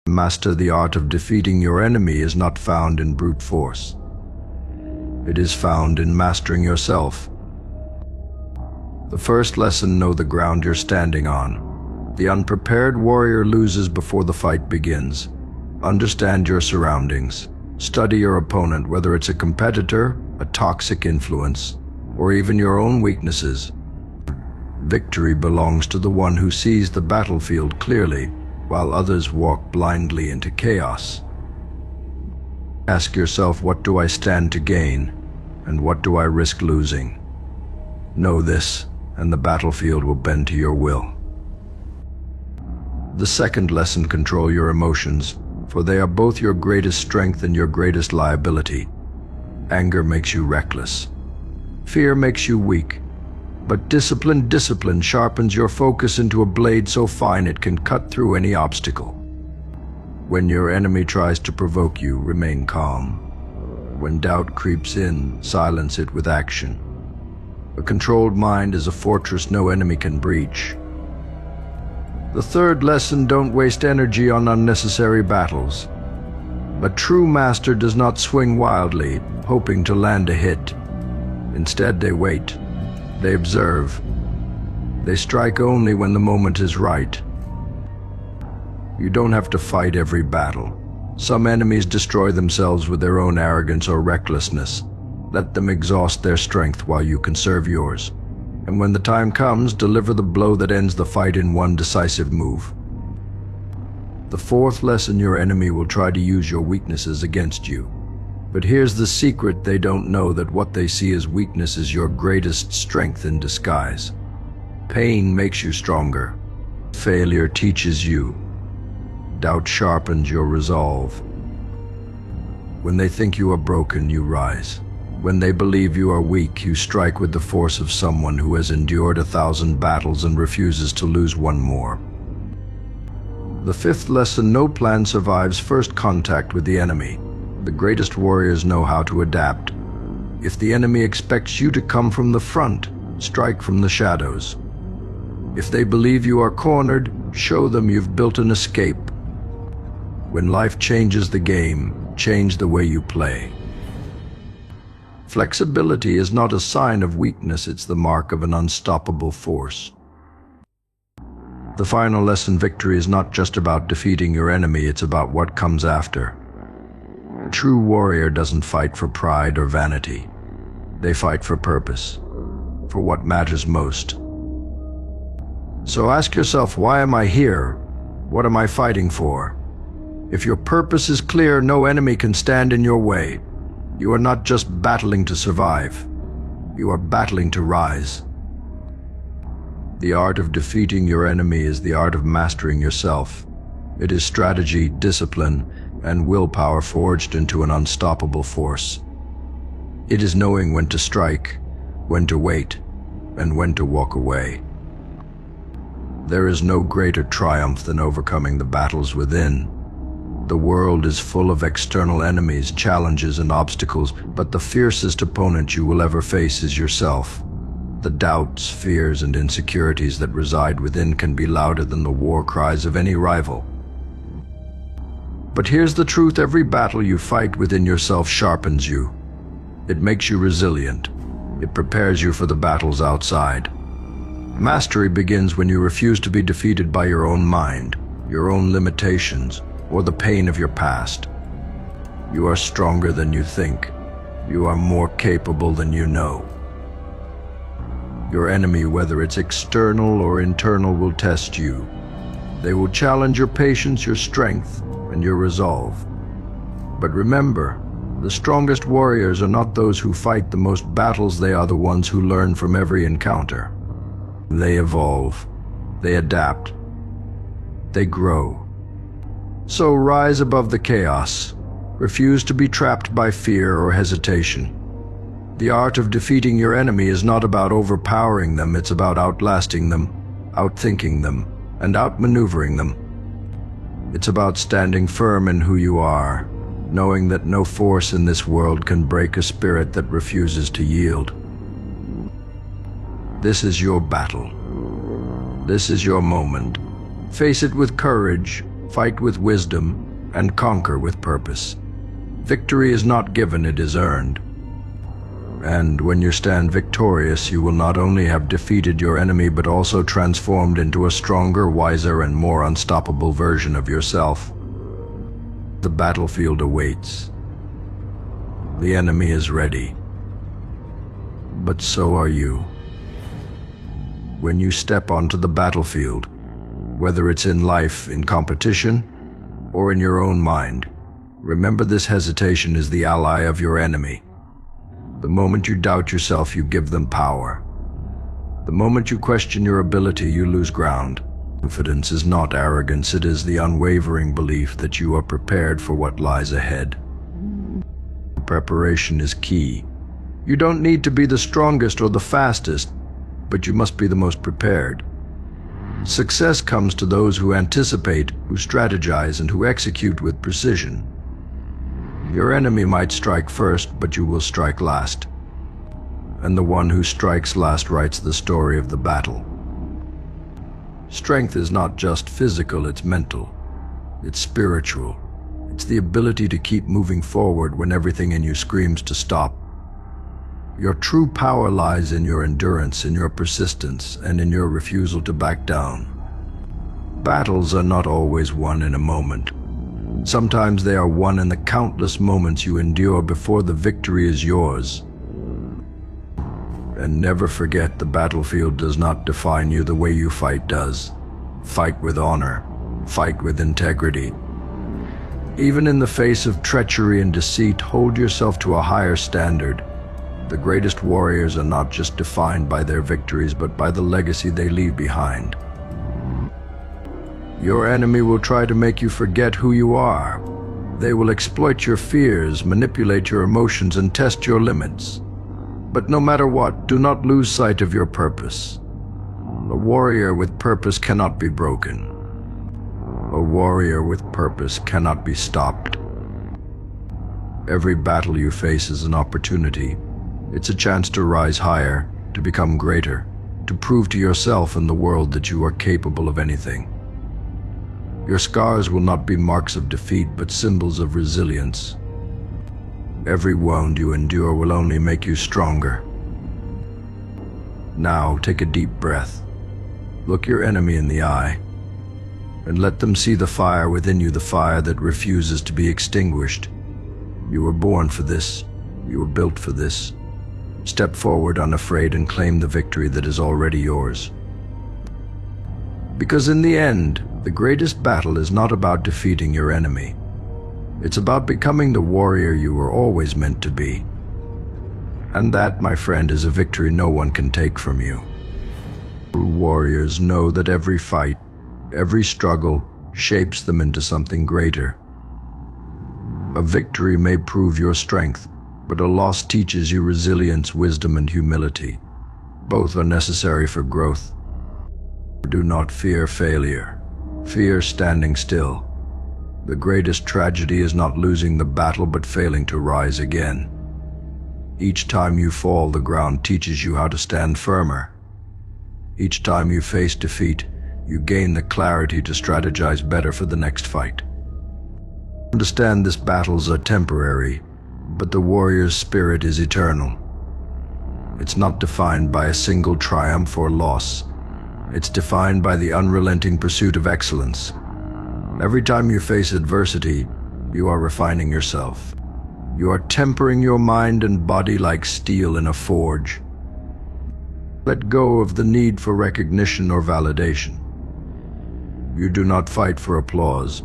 Master the art of defeating your enemy is not found in brute force. It is found in mastering yourself. The first lesson: know the ground you're standing on. The unprepared warrior loses before the fight begins. Understand your surroundings. Study your opponent, whether it's a competitor, a toxic influence, or even your own weaknesses. Victory belongs to the one who sees the battlefield clearly, while others walk blindly into chaos. Ask yourself, what do I stand to gain, and what do I risk losing? Know this, and the battlefield will bend to your will. The second lesson: control your emotions, for they are both your greatest strength and your greatest liability. Anger makes you reckless. Fear makes you weak. But discipline sharpens your focus into a blade so fine it can cut through any obstacle. When your enemy tries to provoke you, remain calm. When doubt creeps in, silence it with action. A controlled mind is a fortress no enemy can breach. The third lesson: don't waste energy on unnecessary battles. A true master does not swing wildly, hoping to land a hit. Instead, they wait. They observe. They strike only when the moment is right. You don't have to fight every battle. Some enemies destroy themselves with their own arrogance or recklessness. Let them exhaust their strength while you conserve yours. And when the time comes, deliver the blow that ends the fight in one decisive move. The fourth lesson: your enemy will try to use your weaknesses against you. But here's the secret: they don't know that what they see as weakness is your greatest strength in disguise. Pain makes you stronger. Failure teaches you. Doubt sharpens your resolve. When they think you are broken, you rise. When they believe you are weak, you strike with the force of someone who has endured 1,000 battles and refuses to lose one more. The fifth lesson: no plan survives first contact with the enemy. The greatest warriors know how to adapt. If the enemy expects you to come from the front, strike from the shadows. If they believe you are cornered, show them you've built an escape. When life changes the game, change the way you play. Flexibility is not a sign of weakness, it's the mark of an unstoppable force. The final lesson: victory is not just about defeating your enemy, it's about what comes after. A true warrior doesn't fight for pride or vanity. They fight for purpose, for what matters most. So ask yourself, why am I here? What am I fighting for? If your purpose is clear, no enemy can stand in your way. You are not just battling to survive. You are battling to rise. The art of defeating your enemy is the art of mastering yourself. It is strategy, discipline, and willpower forged into an unstoppable force. It is knowing when to strike, when to wait, and when to walk away. There is no greater triumph than overcoming the battles within. The world is full of external enemies, challenges, and obstacles, but the fiercest opponent you will ever face is yourself. The doubts, fears, and insecurities that reside within can be louder than the war cries of any rival. But here's the truth: every battle you fight within yourself sharpens you. It makes you resilient. It prepares you for the battles outside. Mastery begins when you refuse to be defeated by your own mind, your own limitations, or the pain of your past. You are stronger than you think. You are more capable than you know. Your enemy, whether it's external or internal, will test you. They will challenge your patience, your strength, and your resolve. But remember, the strongest warriors are not those who fight the most battles, they are the ones who learn from every encounter. They evolve, they adapt, they grow. So rise above the chaos. Refuse to be trapped by fear or hesitation. The art of defeating your enemy is not about overpowering them, it's about outlasting them, outthinking them, and outmaneuvering them. It's about standing firm in who you are, knowing that no force in this world can break a spirit that refuses to yield. This is your battle. This is your moment. Face it with courage, Fight with wisdom and conquer with purpose. Victory is not given, it is earned. And when you stand victorious, you will not only have defeated your enemy, but also transformed into a stronger, wiser, and more unstoppable version of yourself. The battlefield awaits. The enemy is ready. But so are you. When you step onto the battlefield, whether it's in life, in competition, or in your own mind, remember this hesitation is the ally of your enemy. The moment you doubt yourself, you give them power. The moment you question your ability, you lose ground. Confidence is not arrogance, it is the unwavering belief that you are prepared for what lies ahead. Preparation is key. You don't need to be the strongest or the fastest, but you must be the most prepared. Success comes to those who anticipate, who strategize, and who execute with precision. Your enemy might strike first, but you will strike last. And the one who strikes last writes the story of the battle. Strength is not just physical, it's mental. It's spiritual. It's the ability to keep moving forward when everything in you screams to stop. Your true power lies in your endurance, in your persistence, and in your refusal to back down. Battles are not always won in a moment. Sometimes they are won in the countless moments you endure before the victory is yours. And never forget, the battlefield does not define you the way you fight does. Fight with honor. Fight with integrity. Even in the face of treachery and deceit, hold yourself to a higher standard. The greatest warriors are not just defined by their victories, but by the legacy they leave behind. Your enemy will try to make you forget who you are. They will exploit your fears, manipulate your emotions, and test your limits. But no matter what, do not lose sight of your purpose. A warrior with purpose cannot be broken. A warrior with purpose cannot be stopped. Every battle you face is an opportunity. It's a chance to rise higher, to become greater, to prove to yourself and the world that you are capable of anything. Your scars will not be marks of defeat, but symbols of resilience. Every wound you endure will only make you stronger. Now, take a deep breath. Look your enemy in the eye, and let them see the fire within you, the fire that refuses to be extinguished. You were born for this. You were built for this. Step forward unafraid and claim the victory that is already yours. Because in the end, the greatest battle is not about defeating your enemy. It's about becoming the warrior you were always meant to be. And that, my friend, is a victory no one can take from you. True warriors know that every fight, every struggle, shapes them into something greater. A victory may prove your strength, but a loss teaches you resilience, wisdom, and humility. Both are necessary for growth. Do not fear failure. Fear standing still. The greatest tragedy is not losing the battle, but failing to rise again. Each time you fall, the ground teaches you how to stand firmer. Each time you face defeat, you gain the clarity to strategize better for the next fight. Understand, these battles are temporary, but the warrior's spirit is eternal. It's not defined by a single triumph or loss. It's defined by the unrelenting pursuit of excellence. Every time you face adversity, you are refining yourself. You are tempering your mind and body like steel in a forge. Let go of the need for recognition or validation. You do not fight for applause.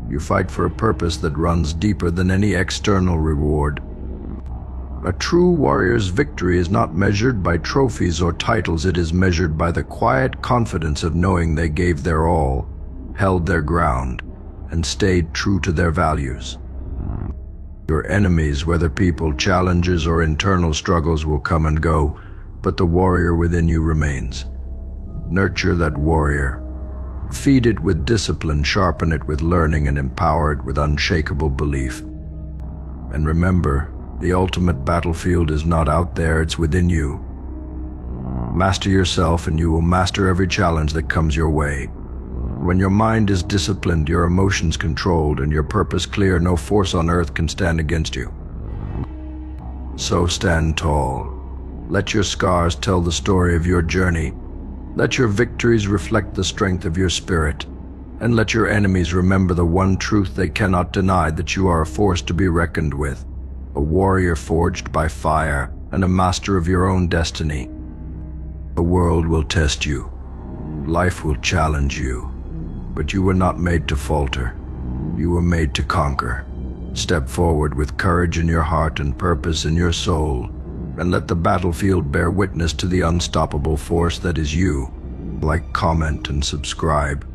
You fight for a purpose that runs deeper than any external reward. A true warrior's victory is not measured by trophies or titles. It is measured by the quiet confidence of knowing they gave their all, held their ground, and stayed true to their values. Your enemies, whether people, challenges, or internal struggles, will come and go, but the warrior within you remains. Nurture that warrior. Feed it with discipline, sharpen it with learning, and empower it with unshakable belief. And remember, the ultimate battlefield is not out there, it's within you. Master yourself and you will master every challenge that comes your way. When your mind is disciplined, your emotions controlled, and your purpose clear, no force on earth can stand against you. So stand tall. Let your scars tell the story of your journey. Let your victories reflect the strength of your spirit. And let your enemies remember the one truth they cannot deny, that you are a force to be reckoned with, a warrior forged by fire, and a master of your own destiny. The world will test you. Life will challenge you. But you were not made to falter. You were made to conquer. Step forward with courage in your heart and purpose in your soul, and let the battlefield bear witness to the unstoppable force that is you. Like, comment, and subscribe.